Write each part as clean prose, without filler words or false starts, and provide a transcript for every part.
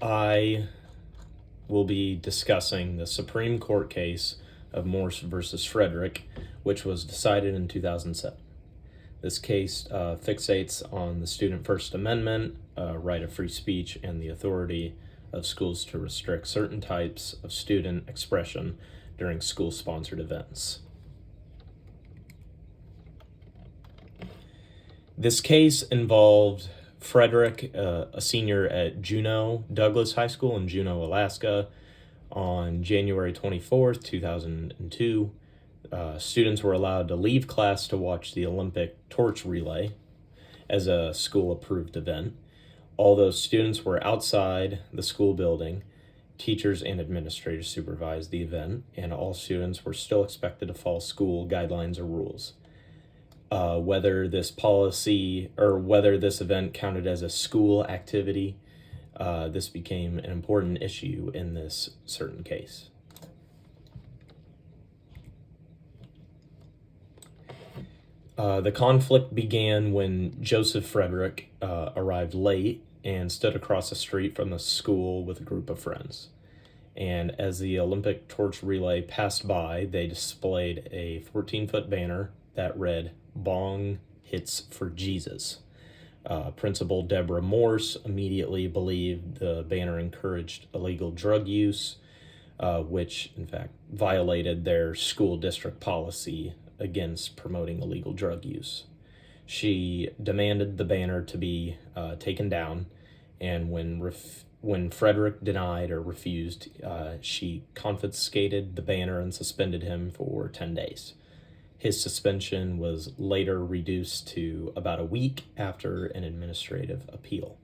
I will be discussing the Supreme Court case of Morse versus Fredrick, which was decided in 2007. This case fixates on the Student First Amendment, right of free speech, and the authority of schools to restrict certain types of student expression during school-sponsored events. This case involved Fredrick, a senior at Juneau Douglas High School in Juneau, Alaska, on January 24th, 2002. Students were allowed to leave class to watch the Olympic torch relay as a school-approved event. All those students were outside the school building. Teachers and administrators supervised the event, and all students were still expected to follow school guidelines or rules. Whether this policy or whether this event counted as a school activity, this became an important issue in this certain case. The conflict began when Joseph Fredrick arrived late and stood across the street from the school with a group of friends. And as the Olympic torch relay passed by, they displayed a 14-foot banner that read, "Bong Hits for Jesus." Principal Deborah Morse immediately believed the banner encouraged illegal drug use, which in fact violated their school district policy against promoting illegal drug use. She demanded the banner to be taken down, and when Fredrick denied or refused, she confiscated the banner and suspended him for 10 days. His suspension was later reduced to about a week after an administrative appeal.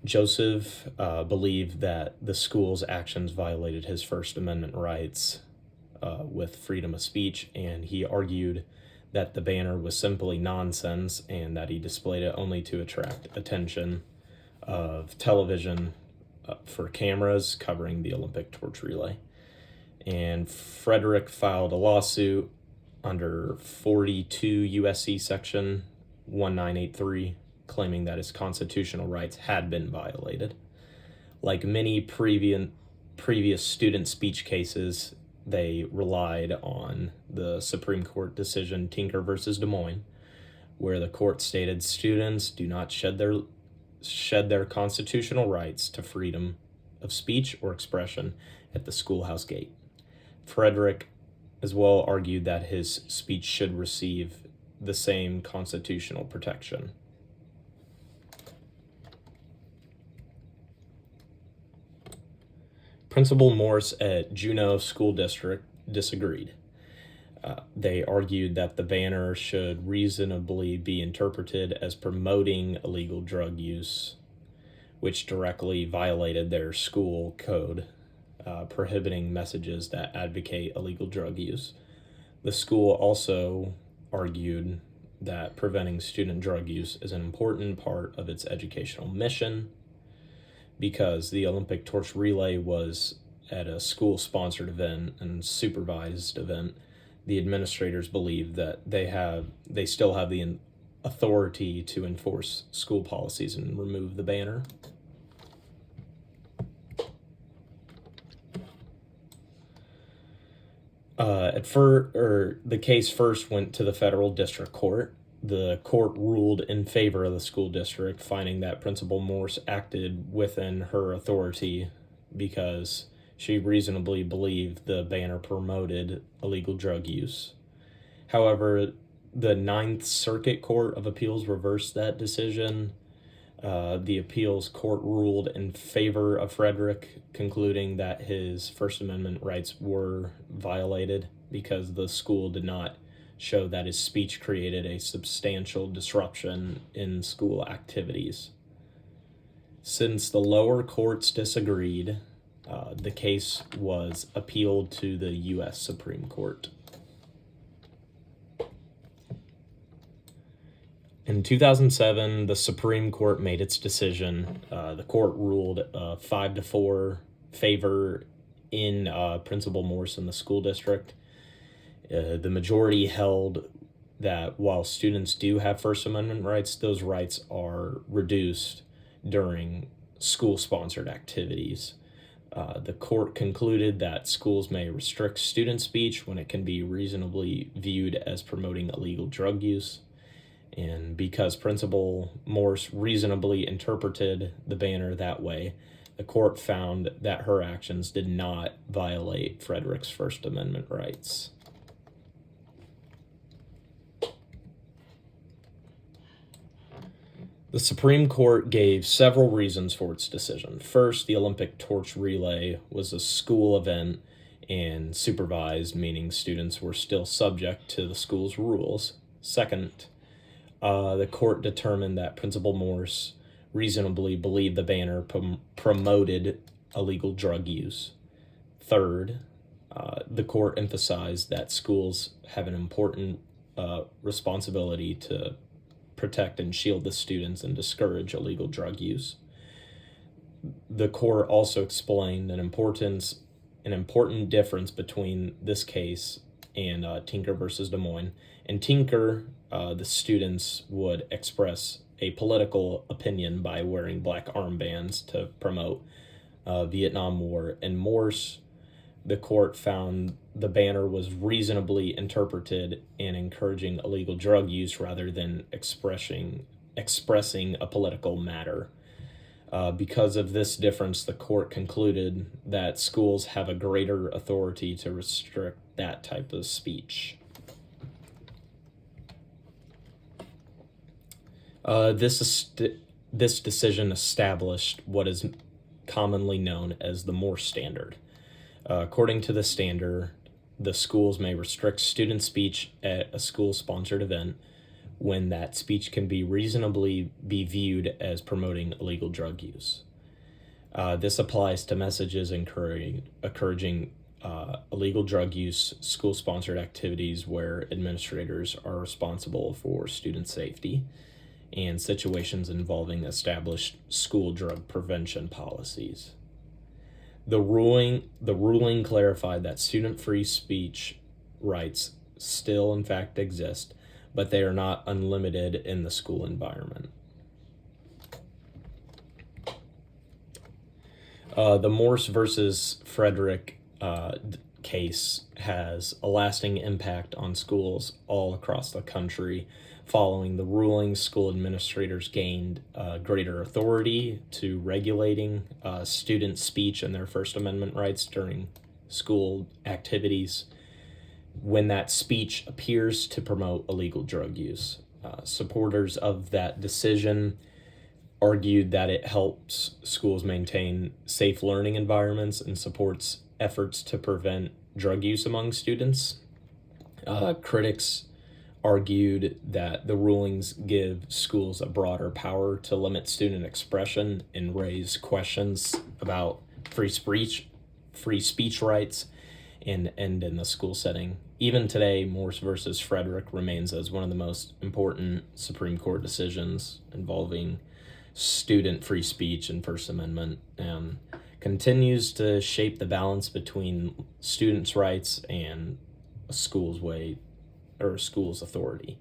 Joseph believed that the school's actions violated his First Amendment rights with freedom of speech, and he argued that the banner was simply nonsense and that he displayed it only to attract attention of television for cameras covering the Olympic torch relay. And Fredrick filed a lawsuit under 42 U.S.C. section 1983, claiming that his constitutional rights had been violated. Like many previous student speech cases, they relied on the Supreme Court decision Tinker versus Des Moines, where the court stated students do not shed their constitutional rights to freedom of speech or expression at the schoolhouse gate. Fredrick as well argued that his speech should receive the same constitutional protection. Principal Morse at Juneau School District disagreed. They argued that the banner should reasonably be interpreted as promoting illegal drug use, which directly violated their school code, prohibiting messages that advocate illegal drug use. The school also argued that preventing student drug use is an important part of its educational mission, because the Olympic torch relay was at a school-sponsored event and supervised event. The administrators believe that they still have the authority to enforce school policies and remove the banner. The case first went to the federal district court. The court ruled in favor of the school district, finding that Principal Morse acted within her authority because she reasonably believed the banner promoted illegal drug use. However, the Ninth Circuit Court of Appeals reversed that decision. The appeals court ruled in favor of Fredrick, concluding that his First Amendment rights were violated because the school did not show that his speech created a substantial disruption in school activities. Since the lower courts disagreed, the case was appealed to the U.S. Supreme Court. In 2007, the Supreme Court made its decision. The court ruled 5-4 favor in Principal Morse in the school district. The majority held that while students do have First Amendment rights, those rights are reduced during school-sponsored activities. The court concluded that schools may restrict student speech when it can be reasonably viewed as promoting illegal drug use. And because Principal Morse reasonably interpreted the banner that way, the court found that her actions did not violate Fredrick's First Amendment rights. The Supreme Court gave several reasons for its decision. First, the Olympic torch relay was a school event and supervised, meaning students were still subject to the school's rules. Second, the court determined that Principal Morse reasonably believed the banner promoted illegal drug use. Third, the court emphasized that schools have an important responsibility to protect and shield the students and discourage illegal drug use. The court also explained an important difference between this case and Tinker versus Des Moines. In Tinker, the students would express a political opinion by wearing black armbands to promote Vietnam War. In Morse, the court found the banner was reasonably interpreted in encouraging illegal drug use rather than expressing a political matter. Because of this difference, the court concluded that schools have a greater authority to restrict that type of speech. This decision established what is commonly known as the Morse standard. According to the standard, the schools may restrict student speech at a school-sponsored event when that speech can be reasonably be viewed as promoting illegal drug use. This applies to messages encouraging illegal drug use, school-sponsored activities where administrators are responsible for student safety, and situations involving established school drug prevention policies. The ruling clarified that student-free speech rights still in fact exist, but they are not unlimited in the school environment. The Morse versus Fredrick case has a lasting impact on schools all across the country. Following the ruling, school administrators gained greater authority to regulating student speech and their First Amendment rights during school activities when that speech appears to promote illegal drug use. Supporters of that decision argued that it helps schools maintain safe learning environments and supports efforts to prevent drug use among students. Critics argued that the rulings give schools a broader power to limit student expression and raise questions about free speech rights and in the school setting. Even today, Morse versus Fredrick remains as one of the most important Supreme Court decisions involving student free speech and First Amendment, and continues to shape the balance between students' rights and a school's authority.